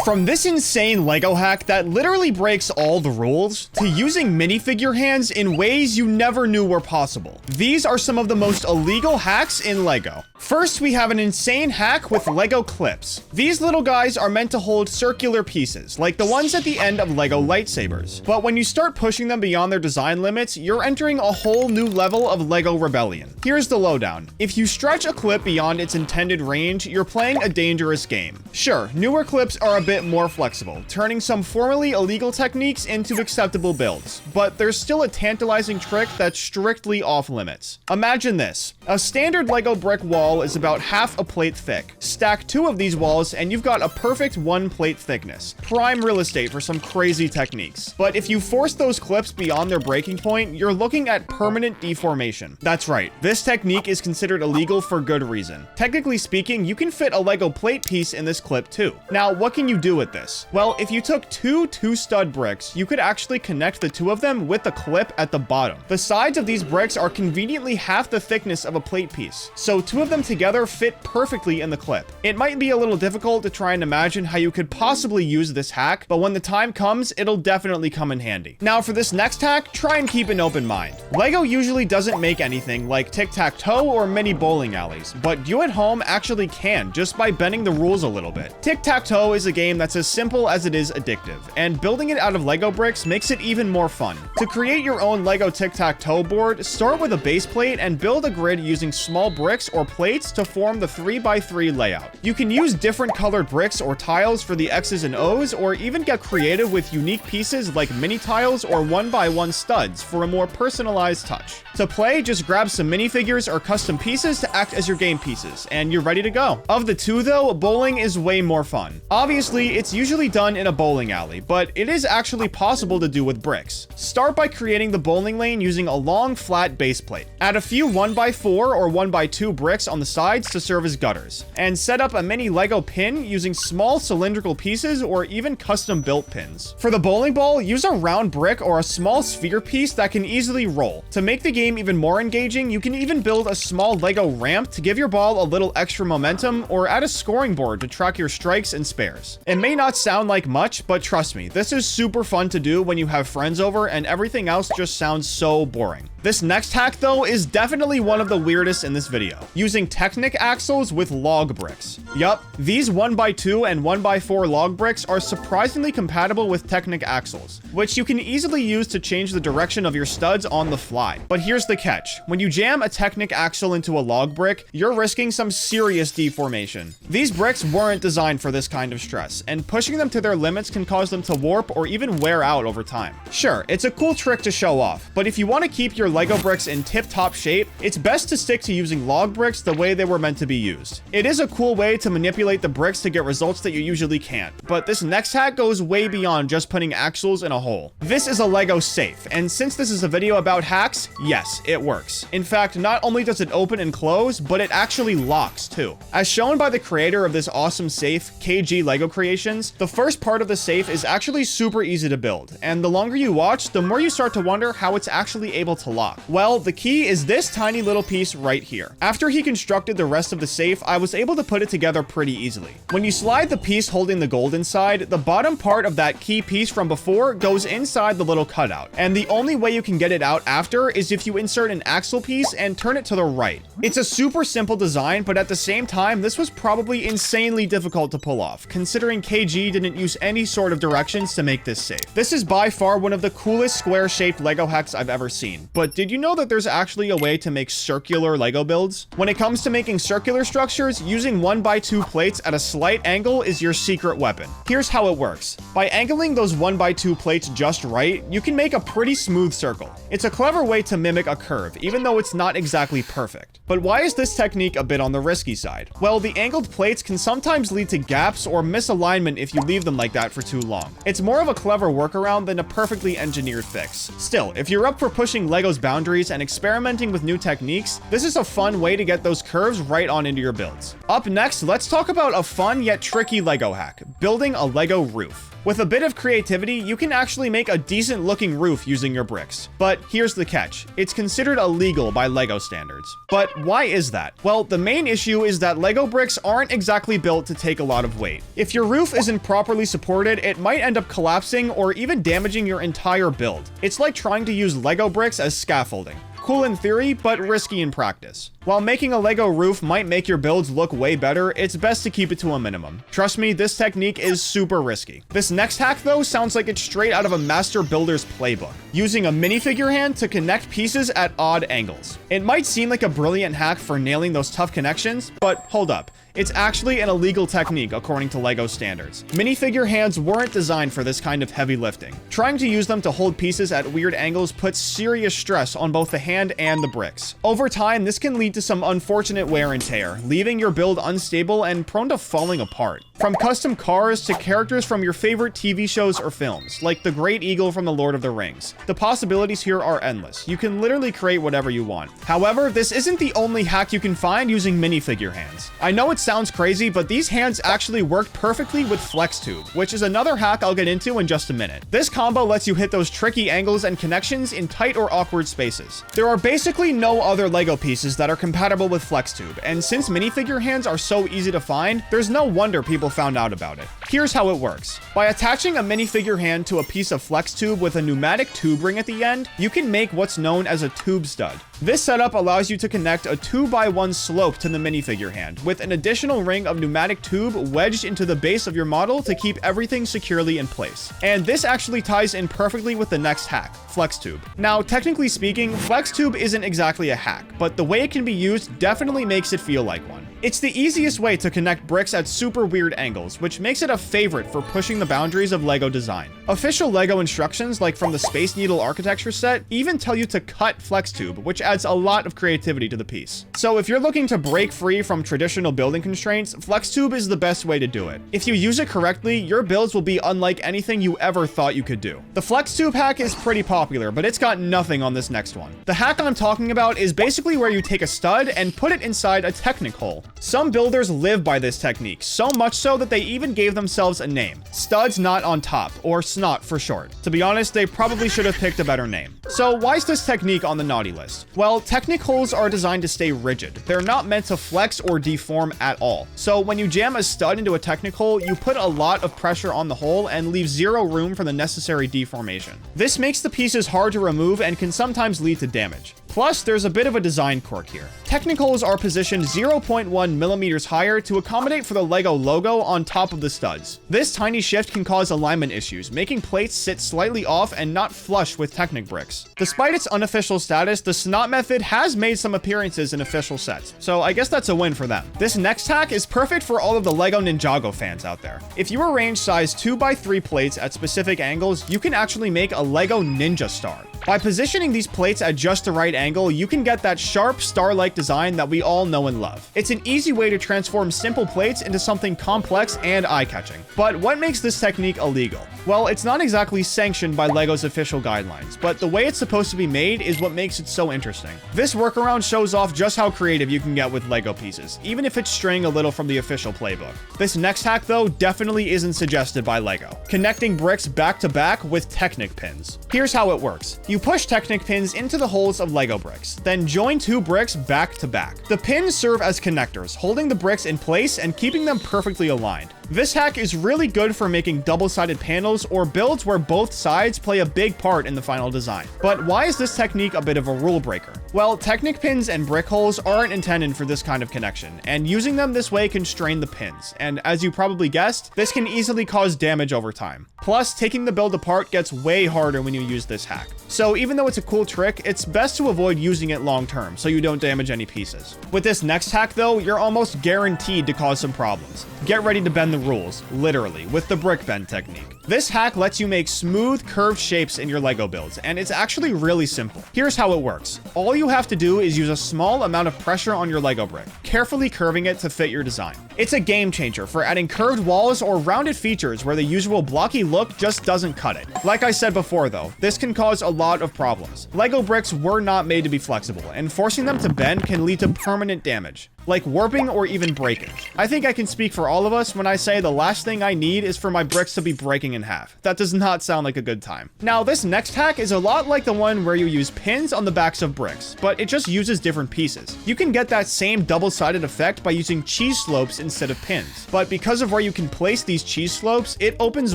From this insane Lego hack that literally breaks all the rules, to using minifigure hands in ways you never knew were possible. These are some of the most illegal hacks in Lego. First, we have an insane hack with Lego clips. These little guys are meant to hold circular pieces, like the ones at the end of Lego lightsabers. But when you start pushing them beyond their design limits, you're entering a whole new level of Lego rebellion. Here's the lowdown. If you stretch a clip beyond its intended range, you're playing a dangerous game. Sure, newer clips are a bit more flexible, turning some formerly illegal techniques into acceptable builds, but there's still a tantalizing trick that's strictly off limits. Imagine this. A standard Lego brick wall is about half a plate thick. Stack 2 of these walls and you've got a perfect 1 plate thickness. Prime real estate for some crazy techniques. But if you force those clips beyond their breaking point, you're looking at permanent deformation. That's right, this technique is considered illegal for good reason. Technically speaking, you can fit a Lego plate piece in this clip too. Now, what can you do with this? Well, if you took two 2-stud bricks, you could actually connect the two of them with the clip at the bottom. The sides of these bricks are conveniently half the thickness of a plate piece, so 2 of them together fit perfectly in the clip. It might be a little difficult to try and imagine how you could possibly use this hack, but when the time comes, it'll definitely come in handy. Now for this next hack, try and keep an open mind. Lego usually doesn't make anything like Tic Tac Toe or mini bowling alleys, but you at home actually can just by bending the rules a little bit. Tic Tac Toe is a game that's as simple as it is addictive, and building it out of Lego bricks makes it even more fun. To create your own Lego Tic Tac Toe board, start with a base plate and build a grid using small bricks or plates to form the 3x3 layout. You can use different colored bricks or tiles for the X's and O's, or even get creative with unique pieces like mini tiles or 1x1 studs for a more personalized touch. To play, just grab some minifigures or custom pieces to act as your game pieces, and you're ready to go. Of the two though, bowling is way more fun. Obviously, it's usually done in a bowling alley, but it is actually possible to do with bricks. Start by creating the bowling lane using a long flat base plate. Add a few 1x4 or 1x2 bricks on the sides to serve as gutters, and set up a mini Lego pin using small cylindrical pieces or even custom built pins. For the bowling ball, use a round brick or a small sphere piece that can easily roll. To make the game even more engaging, you can even build a small Lego ramp to give your ball a little extra momentum, or add a scoring board to track your strikes and spares. It may not sound like much, but trust me, this is super fun to do when you have friends over and everything else just sounds so boring. This next hack though is definitely one of the weirdest in this video, using Technic axles with log bricks. Yup, these 1x2 and 1x4 log bricks are surprisingly compatible with Technic axles, which you can easily use to change the direction of your studs on the fly. But here's the catch. When you jam a Technic axle into a log brick, you're risking some serious deformation. These bricks weren't designed for this kind of stress, and pushing them to their limits can cause them to warp or even wear out over time. Sure, it's a cool trick to show off, but if you want to keep your Lego bricks in tip-top shape, it's best to stick to using log bricks the way they were meant to be used. It is a cool way to manipulate the bricks to get results that you usually can't, but this next hack goes way beyond just putting axles in a hole. This is a Lego safe, and since this is a video about hacks, yes, it works. In fact, not only does it open and close, but it actually locks too. As shown by the creator of this awesome safe, KG Lego Creations, the first part of the safe is actually super easy to build, and the longer you watch, the more you start to wonder how it's actually able to lock. Well, the key is this tiny little piece right here. After he constructed the rest of the safe, I was able to put it together pretty easily. When you slide the piece holding the gold inside, the bottom part of that key piece from before goes inside the little cutout, and the only way you can get it out after is if you insert an axle piece and turn it to the right. It's a super simple design, but at the same time, this was probably insanely difficult to pull off, considering KG didn't use any sort of directions to make this safe. This is by far one of the coolest square-shaped Lego hacks I've ever seen, but did you know that there's actually a way to make circular Lego builds? When it comes to making circular structures, using 1x2 plates at a slight angle is your secret weapon. Here's how it works. By angling those 1x2 plates just right, you can make a pretty smooth circle. It's a clever way to mimic a curve, even though it's not exactly perfect. But why is this technique a bit on the risky side? Well, the angled plates can sometimes lead to gaps or misalignment if you leave them like that for too long. It's more of a clever workaround than a perfectly engineered fix. Still, if you're up for pushing Lego's boundaries and experimenting with new techniques, this is a fun way to get those curves right on into your builds. Up next, let's talk about a fun yet tricky Lego hack, building a Lego roof. With a bit of creativity, you can actually make a decent looking roof using your bricks. But here's the catch. It's considered illegal by Lego standards. But why is that? Well, the main issue is that Lego bricks aren't exactly built to take a lot of weight. If your roof isn't properly supported, it might end up collapsing or even damaging your entire build. It's like trying to use Lego bricks as scaffolding. Cool in theory, but risky in practice. While making a Lego roof might make your builds look way better, it's best to keep it to a minimum. Trust me, this technique is super risky. This next hack though sounds like it's straight out of a master builder's playbook, using a minifigure hand to connect pieces at odd angles. It might seem like a brilliant hack for nailing those tough connections, but hold up. It's actually an illegal technique according to Lego standards. Minifigure hands weren't designed for this kind of heavy lifting. Trying to use them to hold pieces at weird angles puts serious stress on both the hand and the bricks. Over time, this can lead to some unfortunate wear and tear, leaving your build unstable and prone to falling apart. From custom cars to characters from your favorite TV shows or films, like the Great Eagle from The Lord of the Rings. The possibilities here are endless. You can literally create whatever you want. However, this isn't the only hack you can find using minifigure hands. I know it sounds crazy, but these hands actually work perfectly with flex tube, which is another hack I'll get into in just a minute. This combo lets you hit those tricky angles and connections in tight or awkward spaces. There are basically no other Lego pieces that are compatible with flex tube, and since minifigure hands are so easy to find, there's no wonder people found out about it. Here's how it works. By attaching a minifigure hand to a piece of flex tube with a pneumatic tube ring at the end, you can make what's known as a tube stud. This setup allows you to connect a 2x1 slope to the minifigure hand, with an additional ring of pneumatic tube wedged into the base of your model to keep everything securely in place. And this actually ties in perfectly with the next hack, flex tube. Now, technically speaking, flex tube isn't exactly a hack, but the way it can be used definitely makes it feel like one. It's the easiest way to connect bricks at super weird angles, which makes it a favorite for pushing the boundaries of Lego design. Official Lego instructions, like from the Space Needle architecture set, even tell you to cut flex tube, which adds a lot of creativity to the piece. So if you're looking to break free from traditional building constraints, flex tube is the best way to do it. If you use it correctly, your builds will be unlike anything you ever thought you could do. The flex tube hack is pretty popular, but it's got nothing on this next one. The hack I'm talking about is basically where you take a stud and put it inside a Technic hole. Some builders live by this technique, so much so that they even gave themselves a name, Studs Not on Top, or SNOT for short. To be honest, they probably should have picked a better name. So why is this technique on the naughty list? Well, Technic holes are designed to stay rigid. They're not meant to flex or deform at all. So when you jam a stud into a Technic hole, you put a lot of pressure on the hole and leave zero room for the necessary deformation. This makes the pieces hard to remove and can sometimes lead to damage. Plus, there's a bit of a design quirk here. Technic holes are positioned 0.1 millimeters higher to accommodate for the Lego logo on top of the studs. This tiny shift can cause alignment issues, making plates sit slightly off and not flush with Technic bricks. Despite its unofficial status, the SNOT method has made some appearances in official sets, so I guess that's a win for them. This next hack is perfect for all of the Lego Ninjago fans out there. If you arrange size 2x3 plates at specific angles, you can actually make a Lego Ninja Star. By positioning these plates at just the right angle, you can get that sharp, star-like design that we all know and love. It's an easy way to transform simple plates into something complex and eye-catching. But what makes this technique illegal? Well, it's not exactly sanctioned by Lego's official guidelines, but the way it's supposed to be made is what makes it so interesting. This workaround shows off just how creative you can get with Lego pieces, even if it's straying a little from the official playbook. This next hack, though, definitely isn't suggested by Lego. Connecting bricks back to back with Technic Pins. Here's how it works. You push Technic Pins into the holes of Lego bricks, then join two bricks back to back. The pins serve as connectors, holding the bricks in place and keeping them perfectly aligned. This hack is really good for making double-sided panels or builds where both sides play a big part in the final design. But why is this technique a bit of a rule breaker? Well, Technic Pins and brick holes aren't intended for this kind of connection, and using them this way can strain the pins, and as you probably guessed, this can easily cause damage over time. Plus, taking the build apart gets way harder when you use this hack. So even though it's a cool trick, it's best to avoid using it long term so you don't damage any pieces. With this next hack though, you're almost guaranteed to cause some problems. Get ready to bend the rules, literally, with the brick bend technique. This hack lets you make smooth, curved shapes in your Lego builds, and it's actually really simple. Here's how it works. All you have to do is use a small amount of pressure on your Lego brick, carefully curving it to fit your design. It's a game changer for adding curved walls or rounded features where the usual blocky look just doesn't cut it. Like I said before though, this can cause a lot of problems. Lego bricks were not made to be flexible, and forcing them to bend can lead to permanent damage, like warping or even breakage. I think I can speak for all of us when I say the last thing I need is for my bricks to be breaking in half. That does not sound like a good time. Now, this next hack is a lot like the one where you use pins on the backs of bricks, but it just uses different pieces. You can get that same double-sided effect by using cheese slopes instead of pins, but because of where you can place these cheese slopes, it opens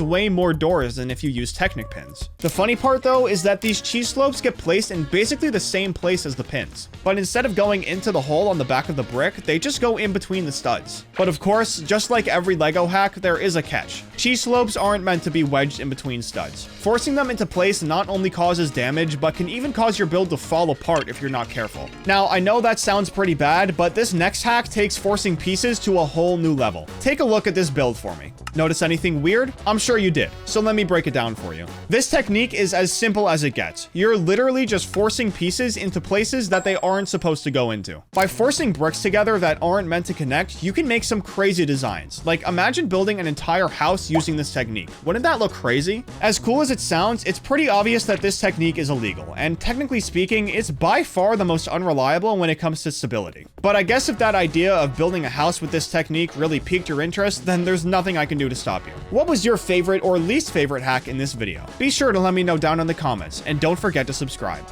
way more doors than if you use Technic pins. The funny part though is that these cheese slopes get placed in basically the same place as the pins, but instead of going into the hole on the back of the brick, they just go in between the studs. But of course, just like every Lego hack, there is a catch. Cheese slopes aren't meant to be wedged in between studs. Forcing them into place not only causes damage, but can even cause your build to fall apart if you're not careful. Now, I know that sounds pretty bad, but this next hack takes forcing pieces to a whole new level. Take a look at this build for me. Notice anything weird? I'm sure you did, so let me break it down for you. This technique is as simple as it gets. You're literally just forcing pieces into places that they aren't supposed to go into. By forcing bricks together that aren't meant to connect, you can make some crazy designs. Like, imagine building an entire house using this technique. Wouldn't that look crazy? As cool as it sounds, it's pretty obvious that this technique is illegal, and technically speaking, it's by far the most unreliable when it comes to stability. But I guess if that idea of building a house with this technique really piqued your interest, then there's nothing I can do to stop you. What was your favorite or least favorite hack in this video? Be sure to let me know down in the comments, and don't forget to subscribe.